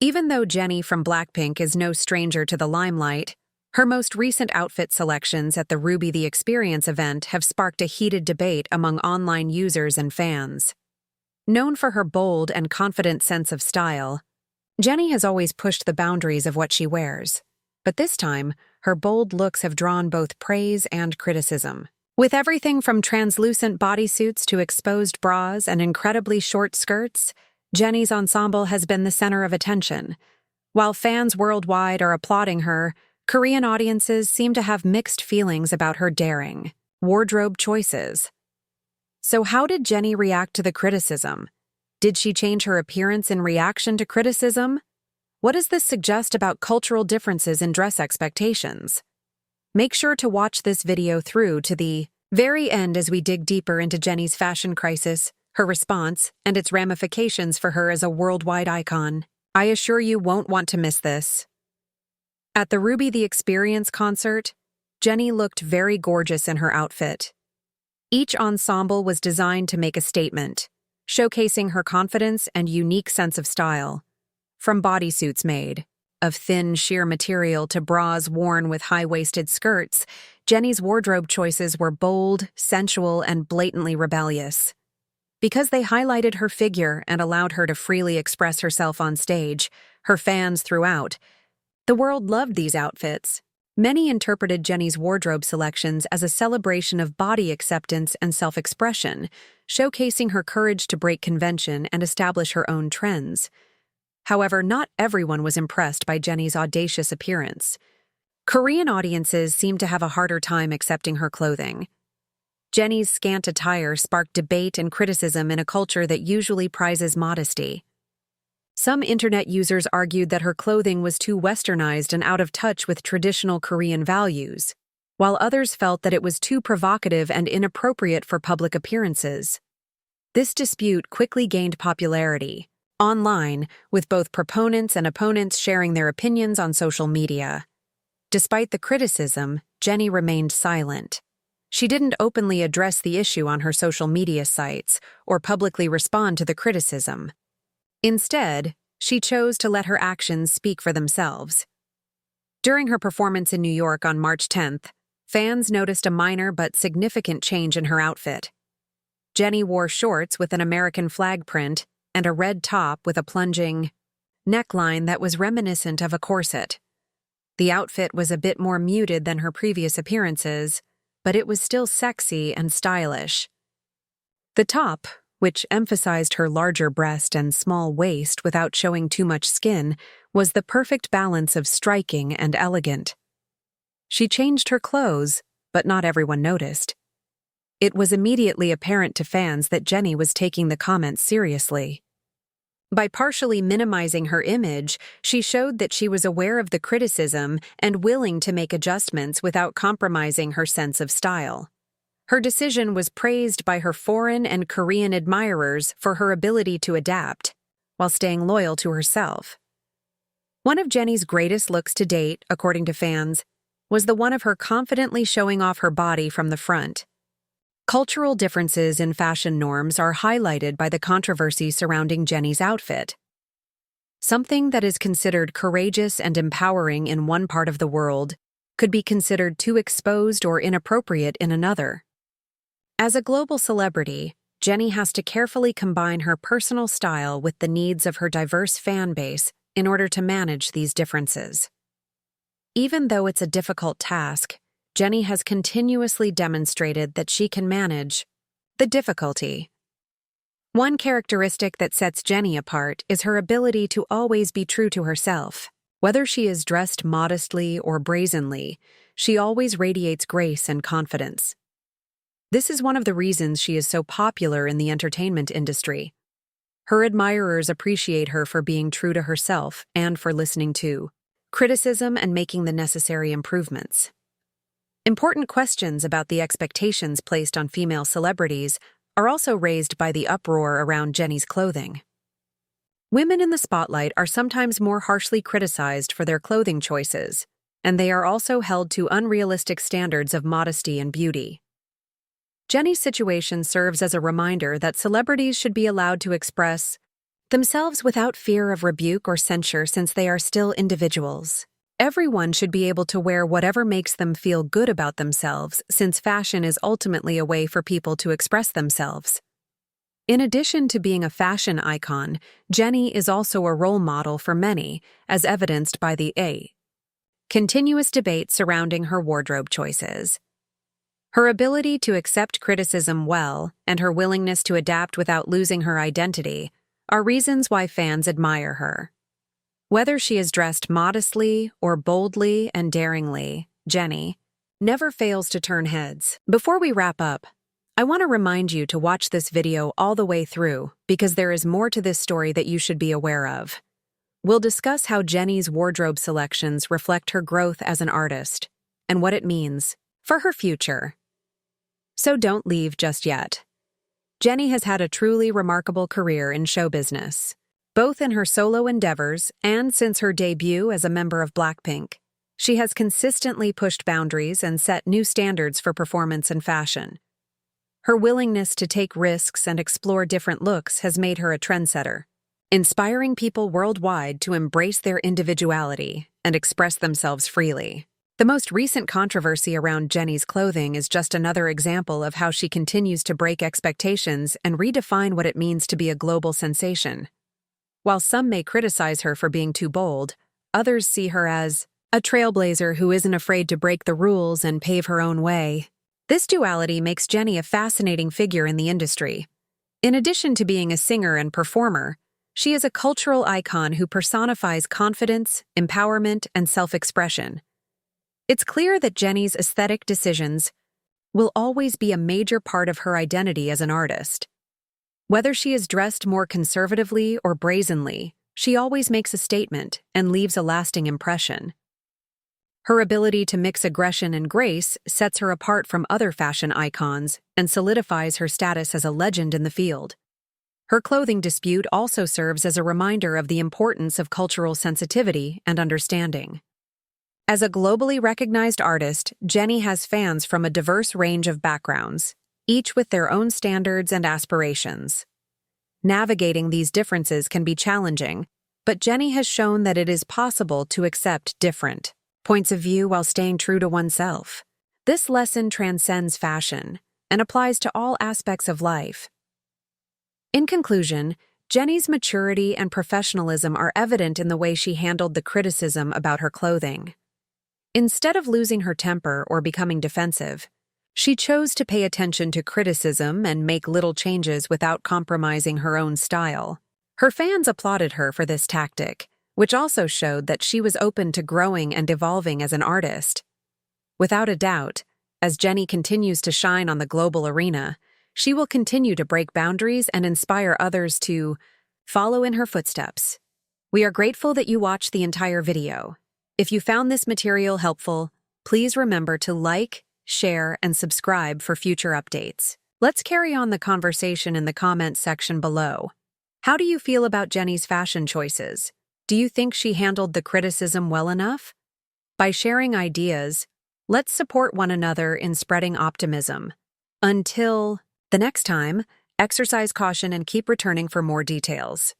Even though Jennie from BLACKPINK is no stranger to the limelight, her most recent outfit selections at the Ruby the Experience event have sparked a heated debate among online users and fans. Known for her bold and confident sense of style, Jennie has always pushed the boundaries of what she wears. But this time, her bold looks have drawn both praise and criticism. With everything from translucent bodysuits to exposed bras and incredibly short skirts, Jennie's ensemble has been the center of attention. While fans worldwide are applauding her, Korean audiences seem to have mixed feelings about her daring wardrobe choices. So how did Jennie react to the criticism? Did she change her appearance in reaction to criticism? What does this suggest about cultural differences in dress expectations? Make sure to watch this video through to the very end as we dig deeper into Jennie's fashion crisis, her response, and its ramifications for her as a worldwide icon. I assure you won't want to miss this. At the Ruby the Experience concert, Jennie looked very gorgeous in her outfit. Each ensemble was designed to make a statement, showcasing her confidence and unique sense of style. From bodysuits made of thin, sheer material to bras worn with high-waisted skirts, Jennie's wardrobe choices were bold, sensual, and blatantly rebellious. Because they highlighted her figure and allowed her to freely express herself on stage, her fans throughout, the world loved these outfits. Many interpreted Jennie's wardrobe selections as a celebration of body acceptance and self-expression, showcasing her courage to break convention and establish her own trends. However, not everyone was impressed by Jennie's audacious appearance. Korean audiences seemed to have a harder time accepting her clothing. Jennie's scant attire sparked debate and criticism in a culture that usually prizes modesty. Some internet users argued that her clothing was too westernized and out of touch with traditional Korean values, while others felt that it was too provocative and inappropriate for public appearances. This dispute quickly gained popularity online, with both proponents and opponents sharing their opinions on social media. Despite the criticism, Jennie remained silent. She didn't openly address the issue on her social media sites or publicly respond to the criticism. Instead, she chose to let her actions speak for themselves. During her performance in New York on March 10th, fans noticed a minor but significant change in her outfit. Jennie wore shorts with an American flag print and a red top with a plunging neckline that was reminiscent of a corset. The outfit was a bit more muted than her previous appearances, but it was still sexy and stylish. The top, which emphasized her larger breast and small waist without showing too much skin, was the perfect balance of striking and elegant. She changed her clothes, but not everyone noticed. It was immediately apparent to fans that Jennie was taking the comments seriously. By partially minimizing her image, she showed that she was aware of the criticism and willing to make adjustments without compromising her sense of style. Her decision was praised by her foreign and Korean admirers for her ability to adapt, while staying loyal to herself. One of Jennie's greatest looks to date, according to fans, was the one of her confidently showing off her body from the front. Cultural differences in fashion norms are highlighted by the controversy surrounding Jennie's outfit. Something that is considered courageous and empowering in one part of the world could be considered too exposed or inappropriate in another. As a global celebrity, Jennie has to carefully combine her personal style with the needs of her diverse fan base in order to manage these differences. Even though it's a difficult task, Jennie has continuously demonstrated that she can manage the difficulty. One characteristic that sets Jennie apart is her ability to always be true to herself. Whether she is dressed modestly or brazenly, she always radiates grace and confidence. This is one of the reasons she is so popular in the entertainment industry. Her admirers appreciate her for being true to herself and for listening to criticism and making the necessary improvements. Important questions about the expectations placed on female celebrities are also raised by the uproar around Jennie's clothing. Women in the spotlight are sometimes more harshly criticized for their clothing choices, and they are also held to unrealistic standards of modesty and beauty. Jennie's situation serves as a reminder that celebrities should be allowed to express themselves without fear of rebuke or censure since they are still individuals. Everyone should be able to wear whatever makes them feel good about themselves since fashion is ultimately a way for people to express themselves. In addition to being a fashion icon, Jennie is also a role model for many, as evidenced by the continuous debate surrounding her wardrobe choices. Her ability to accept criticism well and her willingness to adapt without losing her identity are reasons why fans admire her. Whether she is dressed modestly or boldly and daringly, Jennie never fails to turn heads. Before we wrap up, I want to remind you to watch this video all the way through because there is more to this story that you should be aware of. We'll discuss how Jennie's wardrobe selections reflect her growth as an artist and what it means for her future. So don't leave just yet. Jennie has had a truly remarkable career in show business, both in her solo endeavors and since her debut as a member of BLACKPINK. She has consistently pushed boundaries and set new standards for performance and fashion. Her willingness to take risks and explore different looks has made her a trendsetter, inspiring people worldwide to embrace their individuality and express themselves freely. The most recent controversy around Jennie's clothing is just another example of how she continues to break expectations and redefine what it means to be a global sensation. While some may criticize her for being too bold, others see her as a trailblazer who isn't afraid to break the rules and pave her own way. This duality makes Jennie a fascinating figure in the industry. In addition to being a singer and performer, she is a cultural icon who personifies confidence, empowerment, and self-expression. It's clear that Jennie's aesthetic decisions will always be a major part of her identity as an artist. Whether she is dressed more conservatively or brazenly, she always makes a statement and leaves a lasting impression. Her ability to mix aggression and grace sets her apart from other fashion icons and solidifies her status as a legend in the field. Her clothing dispute also serves as a reminder of the importance of cultural sensitivity and understanding. As a globally recognized artist, Jennie has fans from a diverse range of backgrounds, each with their own standards and aspirations. Navigating these differences can be challenging, but Jennie has shown that it is possible to accept different points of view while staying true to oneself. This lesson transcends fashion and applies to all aspects of life. In conclusion, Jennie's maturity and professionalism are evident in the way she handled the criticism about her clothing. Instead of losing her temper or becoming defensive, she chose to pay attention to criticism and make little changes without compromising her own style. Her fans applauded her for this tactic, which also showed that she was open to growing and evolving as an artist. Without a doubt, as Jennie continues to shine on the global arena, she will continue to break boundaries and inspire others to follow in her footsteps. We are grateful that you watched the entire video. If you found this material helpful, please remember to like, share, and subscribe for future updates. Let's carry on the conversation in the comments section below. How do you feel about Jennie's fashion choices? Do you think she handled the criticism well enough? By sharing ideas, let's support one another in spreading optimism. Until the next time, exercise caution and keep returning for more details.